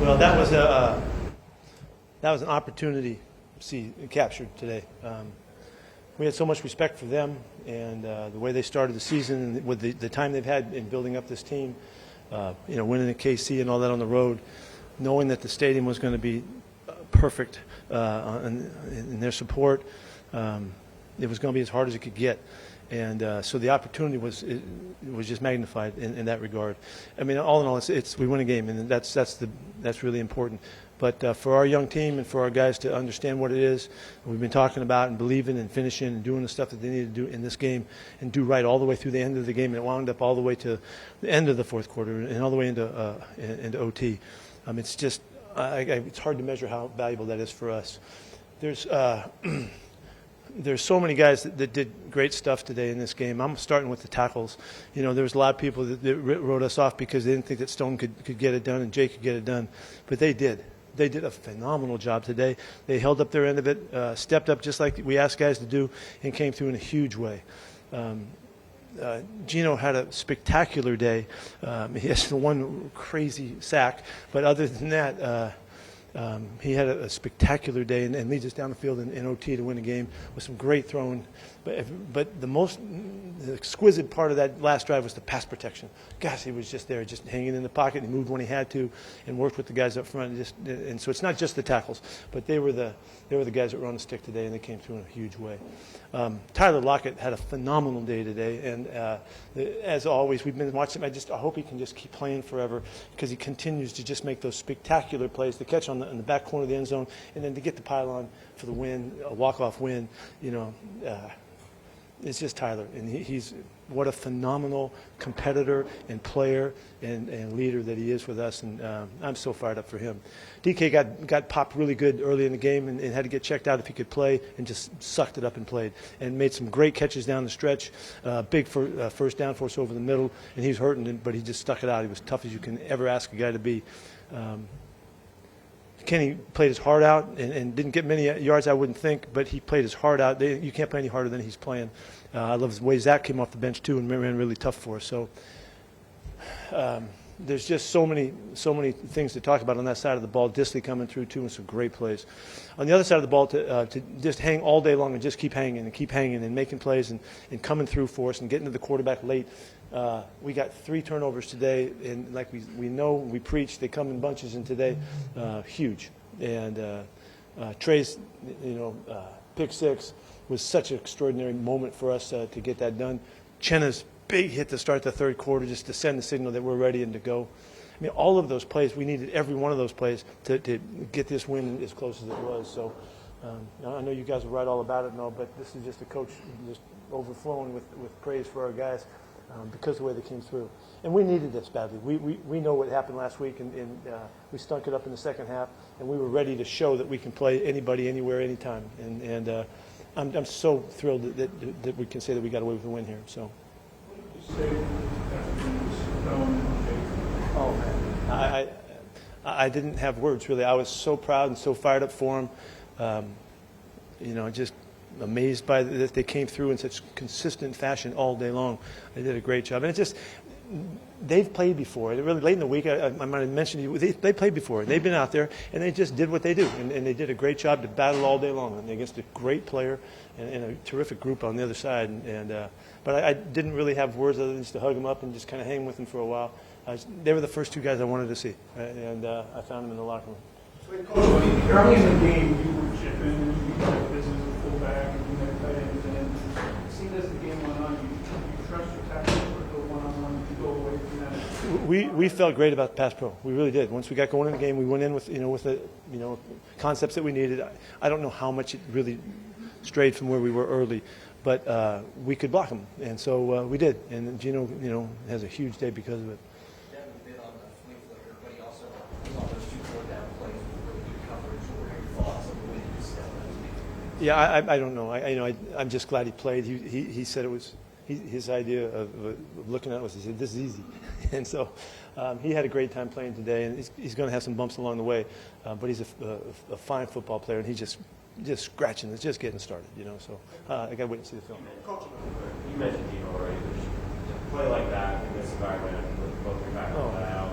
Well, that was an opportunity captured today. We had so much respect for them and the way they started the season and with the time they've had in building up this team. Winning at KC and all that on the road, knowing that the stadium was going to be perfect in their support. It was going to be as hard as it could get. And so the opportunity was just magnified in that regard. I mean, all in all, we win a game, and that's really important. But for our young team and for our guys to understand what it is we've been talking about and believing and finishing and doing the stuff that they need to do in this game and do right all the way through the end of the game, and it wound up all the way to the end of the fourth quarter and all the way into OT. It's just it's hard to measure how valuable that is for us. There's so many guys that did great stuff today in this game. I'm starting with the tackles. There was a lot of people that wrote us off because they didn't think that Stone could get it done and Jake could get it done. But they did. They did a phenomenal job today. They held up their end of it, stepped up just like we asked guys to do, and came through in a huge way. Gino had a spectacular day. He has one crazy sack, but other than that, he had a spectacular day and leads us down the field in OT to win the game with some great throwing. But the exquisite part of that last drive was the pass protection. Gosh, he was just there, just hanging in the pocket. He moved when he had to and worked with the guys up front. And so it's not just the tackles, but they were the guys that were on the stick today, and they came through in a huge way. Tyler Lockett had a phenomenal day today, and as always, we've been watching him. I hope he can just keep playing forever because he continues to just make those spectacular plays. The catch in the back corner of the end zone, and then to get the pylon for the win, a walk-off win. It's just Tyler, and he's what a phenomenal competitor and player and leader that he is with us, and I'm so fired up for him. DK got popped really good early in the game and had to get checked out if he could play, and just sucked it up and played and made some great catches down the stretch, big first down for us over the middle, and he was hurting, but he just stuck it out. He was tough as you can ever ask a guy to be. Kenny played his heart out and didn't get many yards, I wouldn't think, but he played his heart out. You can't play any harder than he's playing. I love the way Zach came off the bench, too, and ran really tough for us. So there's just so many things to talk about on that side of the ball. Disley coming through, too, and some great plays. On the other side of the ball, to just hang all day long and just keep hanging and making plays and coming through for us and getting to the quarterback late. We got 3 turnovers today, and like we know, we preach, they come in bunches, and today, huge. And Trey's, pick 6 was such an extraordinary moment for us to get that done. Chenna's big hit to start the third quarter just to send the signal that we're ready and to go. I mean, all of those plays, we needed every one of those plays to get this win as close as it was. So I know you guys will write all about it and all, but this is just a coach just overflowing with praise for our guys. Because of the way they came through. And we needed this badly. We know what happened last week, and we stunk it up in the second half, and we were ready to show that we can play anybody, anywhere, anytime. And I'm so thrilled that we can say that we got away with a win here. So. Oh, man. I didn't have words, really. I was so proud and so fired up for them. Just amazed by that they came through in such consistent fashion all day long. They did a great job, and it's just they've played before. Really late in the week, I might have mentioned to you, they played before. They've been out there and they just did what they do, and they did a great job to battle all day long and against a great player and a terrific group on the other side. But I didn't really have words other than just to hug them up and just kind of hang with them for a while. They were the first 2 guys I wanted to see, and I found them in the locker room. So, Coach, early in the game, you were chipping, you got this as a fullback, and you had tight ends, and it seemed as the game went on, you trust your tackles or go one-on-one, you go away from that. We felt great about pass pro. We really did. Once we got going in the game, we went in with the concepts that we needed. I don't know how much it really strayed from where we were early, but we could block them, and so we did. And Gino, has a huge day because of it. Yeah, I don't know. I'm just glad he played. He said it was his idea of looking at it was, he said, this is easy. And so he had a great time playing today, and he's going to have some bumps along the way. But he's a fine football player, and he's just scratching. It's just getting started, So I got to wait and see the film. You mentioned Gino already. To play like that in this environment, with both your back and out,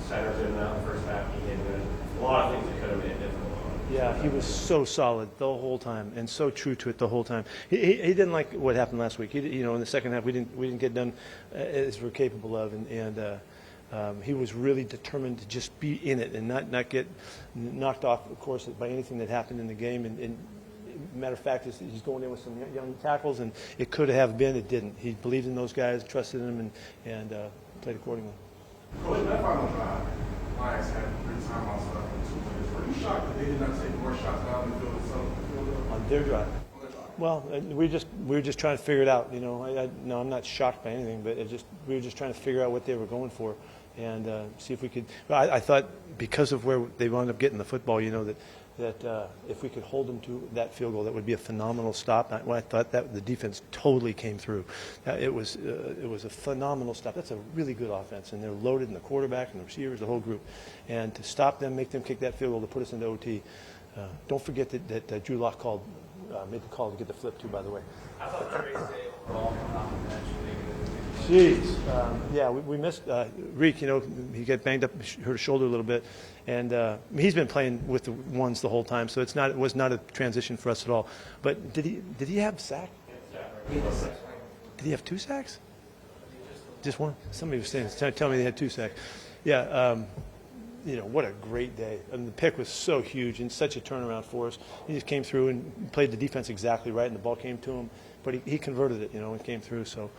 centers in the first half, he did good. a lot of things that could have made it difficult. Yeah, he was so solid the whole time and so true to it the whole time. He didn't like what happened last week. In the second half, we didn't get done as we're capable of, and he was really determined to just be in it and not get knocked off, of course, by anything that happened in the game. And matter of fact, he's going in with some young tackles, and it could have been, it didn't. He believed in those guys, trusted them, and played accordingly. Coach, that final drive, Lions had 3 timeouts left in 2 minutes. Were you shocked that they did not take more shots down the field itself? On their drive. Well, we were just trying to figure it out. No, I'm not shocked by anything, but we were just trying to figure out what they were going for, and see if we could. I thought because of where they wound up getting the football, that if we could hold them to that field goal, that would be a phenomenal stop. I thought that the defense totally came through. It was a phenomenal stop. That's a really good offense, and they're loaded in the quarterback and the receivers, the whole group. And to stop them, make them kick that field goal to put us into OT. Don't forget that Drew Lock made the call to get the flip too. By the way. I thought Trey's day overall Jeez. Yeah, we missed Reek. He got banged up, hurt his shoulder a little bit, and he's been playing with the ones the whole time, so it was not a transition for us at all. But did he have sack? Did he have 2 sacks? Just one? Somebody was saying, telling me they had 2 sacks. Yeah. What a great day. And the pick was so huge and such a turnaround for us. He just came through and played the defense exactly right, and the ball came to him. But he converted it, and came through. So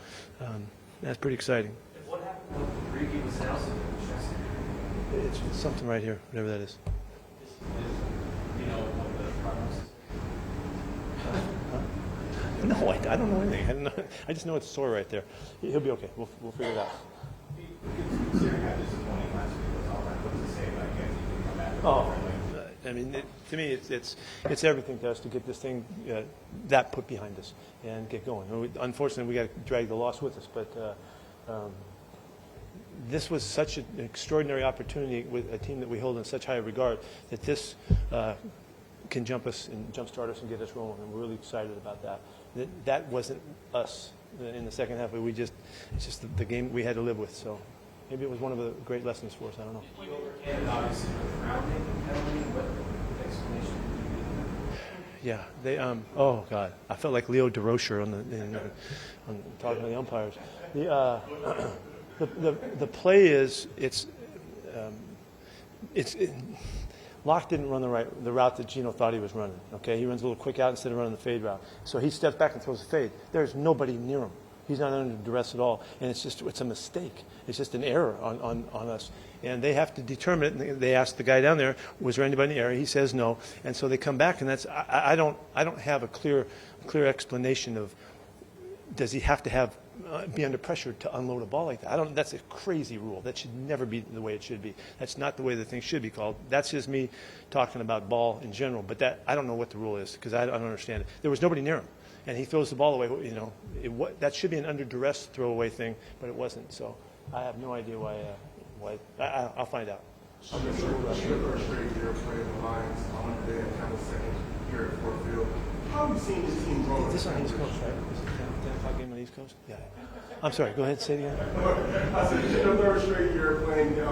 that's pretty exciting. What happened with Ricky Wisnowski? It's something right here, whatever that is. No, I don't know anything. I just know it's sore right there. He'll be okay. We'll figure it out. Oh, I mean, to me, it's everything to us to get this thing that put behind us and get going. Unfortunately, we got to drag the loss with us, but this was such an extraordinary opportunity with a team that we hold in such high regard that this can jumpstart us and get us rolling, and we're really excited about that. That wasn't us in the second half. It's just the game we had to live with. So. Maybe it was one of the great lessons for us. I don't know. You overcame it, obviously, with grounding and penalty. What explanation did you give? Yeah, they. Oh God, I felt like Leo DeRocher on talking to the umpires. The play is Locke didn't run the route that Gino thought he was running. Okay, he runs a little quick out instead of running the fade route. So he steps back and throws a fade. There's nobody near him. He's not under duress at all, and it's a mistake. It's just an error on us, and they have to determine it. And they ask the guy down there, "Was there anybody in the area?" He says no, and so they come back, and I don't have a clear explanation of does he have to be under pressure to unload a ball like that. That's a crazy rule. That should never be the way it should be. That's not the way the thing should be called. That's just me talking about ball in general, but I don't know what the rule is because I don't understand it. There was nobody near him. And he throws the ball away. That should be an under duress throwaway thing, but it wasn't. So I have no idea why. I'll find out. On your first straight year playing the Lions, on the day and kind of second year at Fort Field, how have you seen this team grow? Is this on the East Coast, right? Is it 10 o'clock game on the East Coast? Yeah. I'm sorry. Go ahead. Say it again. I said it's your 3rd straight year playing Dan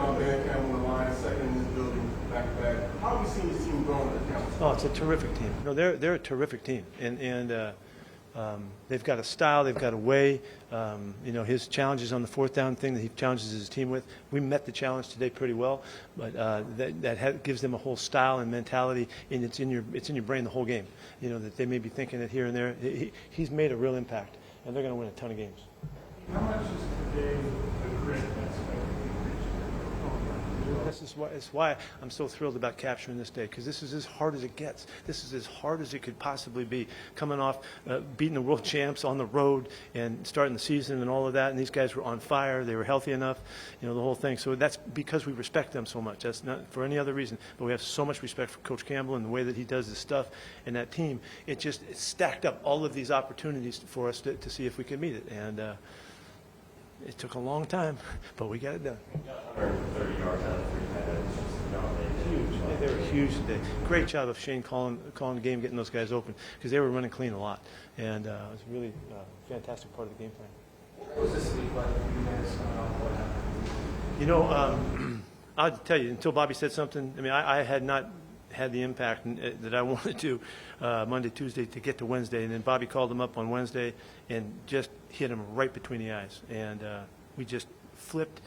Campbell and the Lions, second in this building, back to back. How have you seen this team grow in the Campbell? Oh, it's a terrific team. No, they're a terrific team, and they've got a style, they've got a way. His challenges on the 4th down thing that he challenges his team with. We met the challenge today pretty well, but that gives them a whole style and mentality, and it's in your brain the whole game. That they may be thinking it here and there. He's made a real impact, and they're going to win a ton of games. How much is today the grit that's This is why I'm so thrilled about capturing this day, because this is as hard as it gets. This is as hard as it could possibly be, coming off beating the world champs on the road and starting the season and all of that, and these guys were on fire. They were healthy enough, the whole thing. So that's because we respect them so much. That's not for any other reason, but we have so much respect for Coach Campbell and the way that he does his stuff and that team. It stacked up all of these opportunities for us to see if we could meet it, and it took a long time, but we got it done. 130 yards out of 3 minutes. Huge. They were huge today. Great job of Shane calling the game, getting those guys open, because they were running clean a lot, and it was really a fantastic part of the game plan. What was this week like for you guys? What happened? I'll tell you, until Bobby said something, I mean, I had not had the impact that I wanted to Monday, Tuesday to get to Wednesday. And then Bobby called him up on Wednesday and just hit him right between the eyes. And we just flipped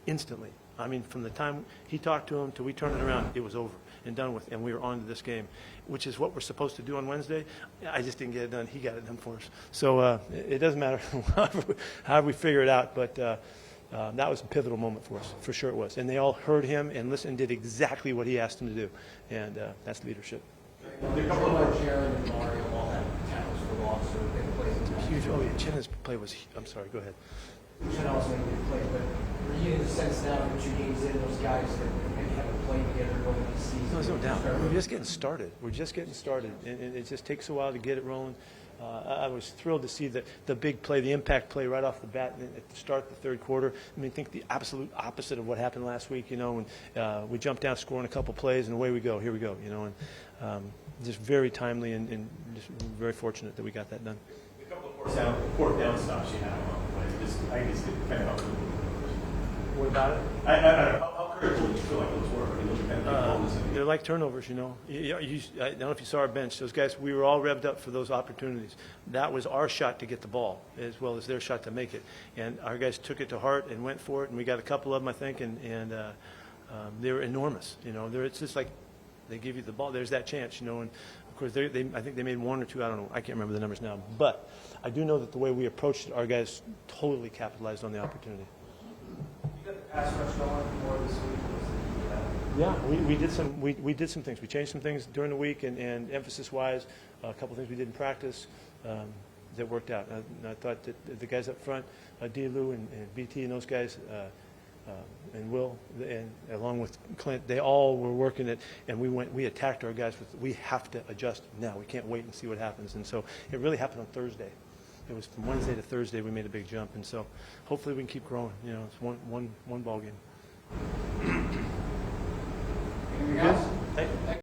instantly. I mean, from the time he talked to him till we turned it around, it was over and done with, and we were on to this game, which is what we're supposed to do on Wednesday. I just didn't get it done. He got it done for us. So it doesn't matter how we figure it out, but that was a pivotal moment for us. For sure it was. And they all heard him and listened and did exactly what he asked them to do, and that's leadership. A couple of Jaron and Mario all had tackles for loss or big plays. Huge. Oh, yeah, Chenna's play was, I'm sorry, go ahead. Chen also made a big play, but were you getting the sense now that 2 games in, those guys that maybe haven't played together going into the season? No, there's no doubt. We're just getting started. And it just takes a while to get it rolling. I was thrilled to see the big play, the impact play right off the bat at the start of the third quarter. I mean, I think the absolute opposite of what happened last week, when we jumped down scoring a couple plays, and away we go, here we go, and just very timely and just very fortunate that we got that done. A couple of fourth down stops you had on the play. I just kind of helped. What about it? I don't know. How critical do you feel like those were? I mean, those are kind of big moments. They're like turnovers, I don't know if you saw our bench. Those guys, we were all revved up for those opportunities. That was our shot to get the ball, as well as their shot to make it. And our guys took it to heart and went for it. And we got a couple of them, I think, and they were enormous. It's just like they give you the ball. There's that chance, And of course, I think they made 1 or 2. I don't know. I can't remember the numbers now. But I do know that the way we approached it, our guys totally capitalized on the opportunity. You got the pass rush going more this week. Yeah, we did some things. We changed some things during the week, and emphasis-wise, a couple things we did in practice that worked out. I thought that the guys up front, D-Lou and BT and those guys, and Will, and along with Clint, they all were working it, and we attacked our guys with, we have to adjust now. We can't wait and see what happens. And so it really happened on Thursday. It was from Wednesday to Thursday we made a big jump, and so hopefully we can keep growing. It's one ball game. Anything else? Thank you.